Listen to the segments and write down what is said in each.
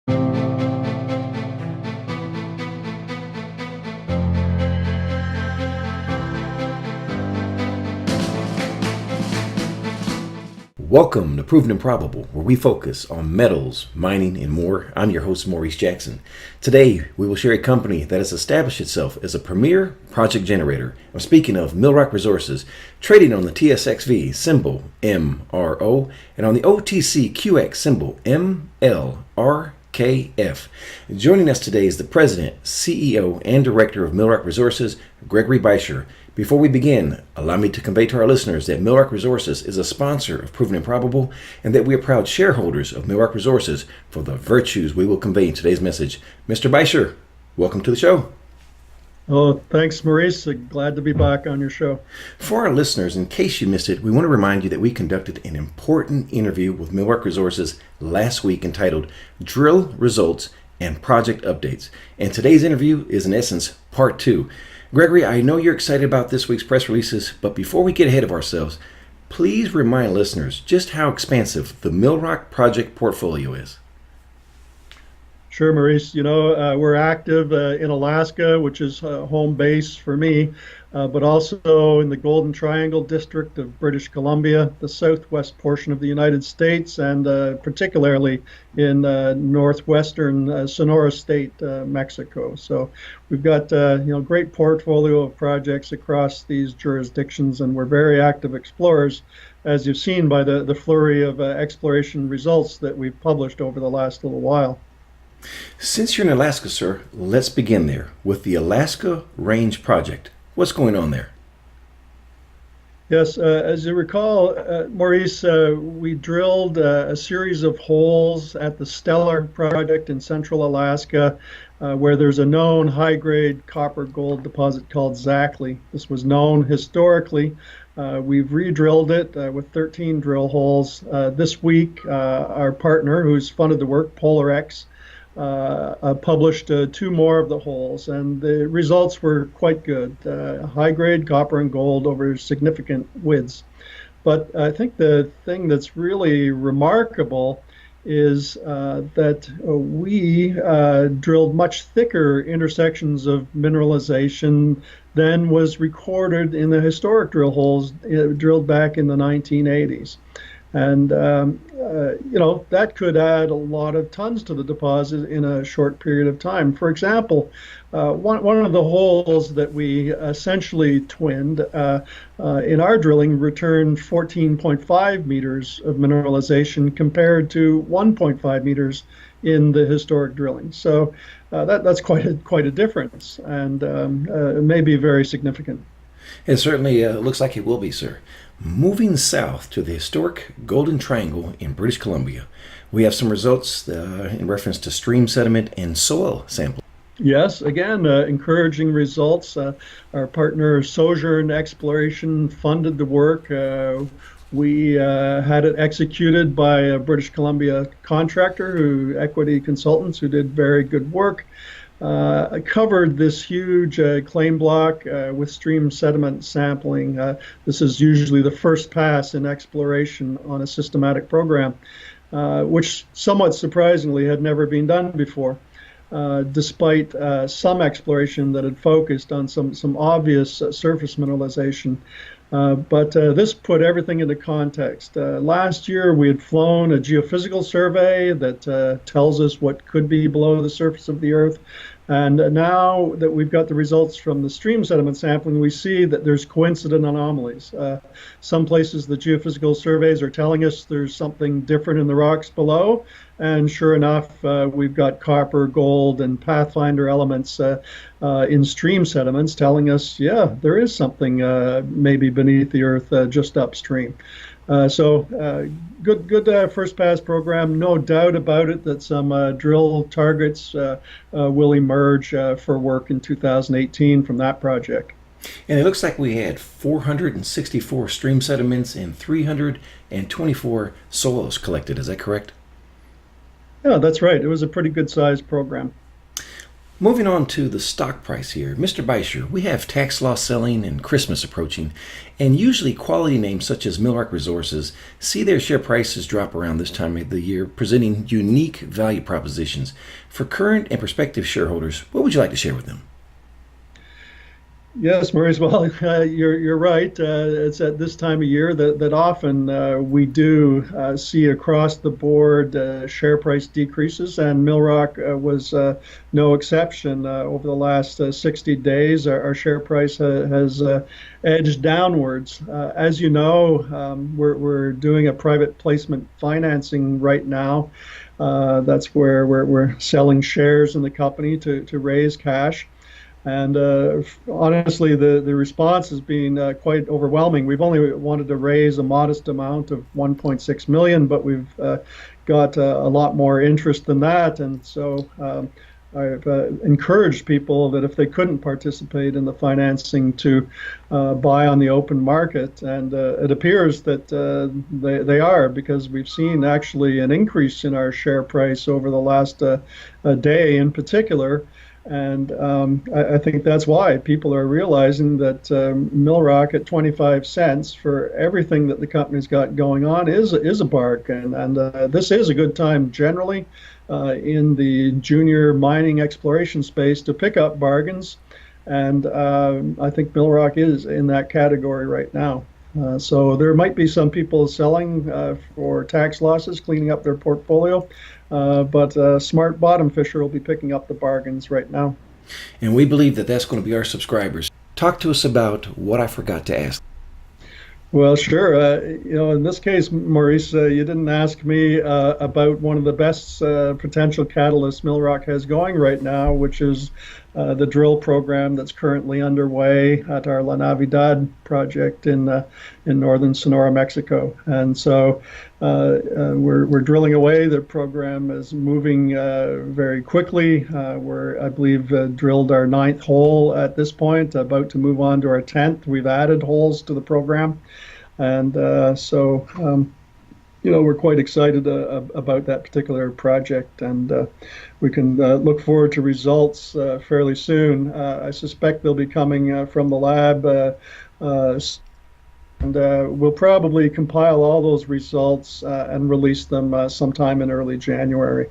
Welcome to Proven and Probable, where we focus on metals, mining, and more. I'm your host, Maurice Jackson. Today, we will share a company that has established itself as a premier project generator. I'm speaking of Millrock Resources, trading on the TSXV symbol MRO and on the OTCQX symbol MLRKF. Joining us today is the President, CEO, and Director of Millrock Resources, Gregory Beischer. Before we begin, allow me to convey to our listeners that Millrock Resources is a sponsor of Proven and Probable, and that we are proud shareholders of Millrock Resources for the virtues we will convey in today's message. Mr. Beischer, welcome to the show. Oh, thanks, Maurice. Glad to be back on your show. For our listeners, in case you missed it, we want to remind you that we conducted an important interview with Millrock Resources last week entitled Drill Results and Project Updates. And today's interview is, in essence, part 2. Gregory, I know you're excited about this week's press releases, but before we get ahead of ourselves, please remind listeners just how expansive the Millrock project portfolio is. Sure, Maurice. We're active in Alaska, which is home base for me, but also in the Golden Triangle district of British Columbia, the southwest portion of the United States, and particularly in northwestern Sonora State, Mexico. So we've got great portfolio of projects across these jurisdictions, and we're very active explorers, as you've seen by the flurry of exploration results that we've published over the last little while. Since you're in Alaska, sir, let's begin there with the Alaska Range Project. What's going on there? Yes, as you recall, Maurice, we drilled a series of holes at the Stellar project in central Alaska, where there's a known high-grade copper-gold deposit called Zackley. This was known historically. We've re-drilled it with 13 drill holes. This week, our partner, who's funded the work, PolarX, published 2 more of the holes, and the results were quite good. High-grade copper and gold over significant widths. But I think the thing that's really remarkable is that we drilled much thicker intersections of mineralization than was recorded in the historic drill holes drilled back in the 1980s. And, that could add a lot of tons to the deposit in a short period of time. For example, one of the holes that we essentially twinned in our drilling returned 14.5 meters of mineralization compared to 1.5 meters in the historic drilling. So that's quite a difference, and it may be very significant. It certainly looks like it will be, sir. Moving south to the historic Golden Triangle in British Columbia, we have some results in reference to stream sediment and soil samples. Yes, again, encouraging results. Our partner Sojourn Exploration funded the work. We had it executed by a British Columbia contractor, Equity Consultants, who did very good work. Covered this huge claim block with stream sediment sampling. This is usually the first pass in exploration on a systematic program, which somewhat surprisingly had never been done before, despite some exploration that had focused on some obvious surface mineralization. But this put everything into context. Last year, we had flown a geophysical survey that tells us what could be below the surface of the Earth. And now that we've got the results from the stream sediment sampling, we see that there's coincident anomalies. Some places the geophysical surveys are telling us there's something different in the rocks below. And sure enough, we've got copper, gold, and pathfinder elements in stream sediments telling us, yeah, there is something maybe beneath the Earth just upstream. So good first pass program. No doubt about it that some drill targets will emerge for work in 2018 from that project. And it looks like we had 464 stream sediments and 324 soils collected. Is that correct? Yeah, that's right. It was a pretty good sized program. Moving on to the stock price here. Mr. Beischer, we have tax loss selling and Christmas approaching, and usually quality names such as Millrock Resources see their share prices drop around this time of the year, presenting unique value propositions. For current and prospective shareholders, what would you like to share with them? Yes, Maurice. Well, you're right. It's at this time of year that often we do see across the board share price decreases, and Millrock was no exception. Over the last 60 days, our share price has edged downwards. As you know, we're doing a private placement financing right now. That's where we're selling shares in the company to raise cash. And honestly, the response has been quite overwhelming. We've only wanted to raise a modest amount of 1.6 million, but we've got a lot more interest than that. And so I've encouraged people that if they couldn't participate in the financing to buy on the open market. And it appears that they are, because we've seen actually an increase in our share price over the last day in particular. And I think that's why people are realizing that Millrock at 25 cents for everything that the company's got going on is a bargain. And this is a good time generally in the junior mining exploration space to pick up bargains. And I think Millrock is in that category right now. So there might be some people selling for tax losses, cleaning up their portfolio, but a smart bottom fisher will be picking up the bargains right now. And we believe that that's going to be our subscribers. Talk to us about what I forgot to ask. Well, sure. In this case, Maurice, you didn't ask me about one of the best potential catalysts Millrock has going right now, which is the drill program that's currently underway at our La Navidad project in northern Sonora, Mexico. And so we're drilling away. The program is moving very quickly. We're, I believe, drilled our 9th hole at this point, about to move on to our 10th. We've added holes to the program. And we're quite excited about that particular project, and we can look forward to results fairly soon. I suspect they'll be coming from the lab, and we'll probably compile all those results and release them sometime in early January.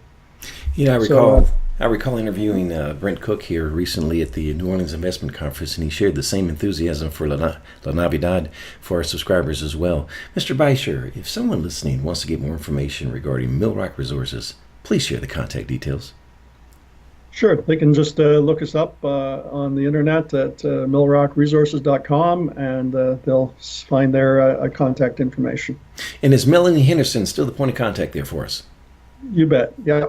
I recall interviewing Brent Cook here recently at the New Orleans Investment Conference, and he shared the same enthusiasm for La Navidad for our subscribers as well. Mr. Beischer, if someone listening wants to get more information regarding Millrock Resources, please share the contact details. Sure. They can just look us up on the internet at millrockresources.com, and they'll find their contact information. And is Melanie Henderson still the point of contact there for us? You bet. Yeah,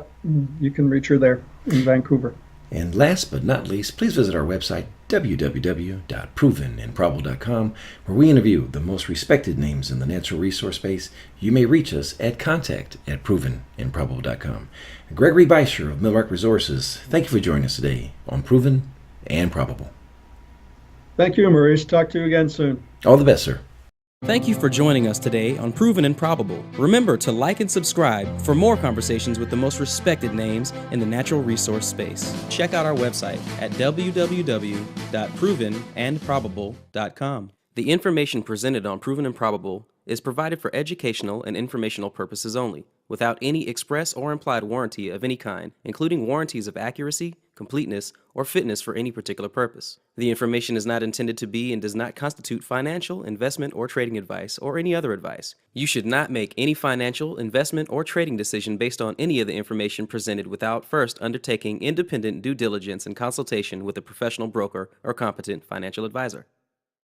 you can reach her there in Vancouver. And last but not least, please visit our website, www.provenandprobable.com, where we interview the most respected names in the natural resource space. You may reach us at contact@provenandprobable.com. Gregory Beischer of Millrock Resources, thank you for joining us today on Proven and Probable. Thank you, Maurice. Talk to you again soon. All the best, sir. Thank you for joining us today on Proven and Probable. Remember to like and subscribe for more conversations with the most respected names in the natural resource space. Check out our website at www.provenandprobable.com. The information presented on Proven and Probable is provided for educational and informational purposes only, without any express or implied warranty of any kind, including warranties of accuracy, completeness, or fitness for any particular purpose. The information is not intended to be and does not constitute financial, investment, or trading advice, or any other advice. You should not make any financial, investment, or trading decision based on any of the information presented without first undertaking independent due diligence and consultation with a professional broker or competent financial advisor.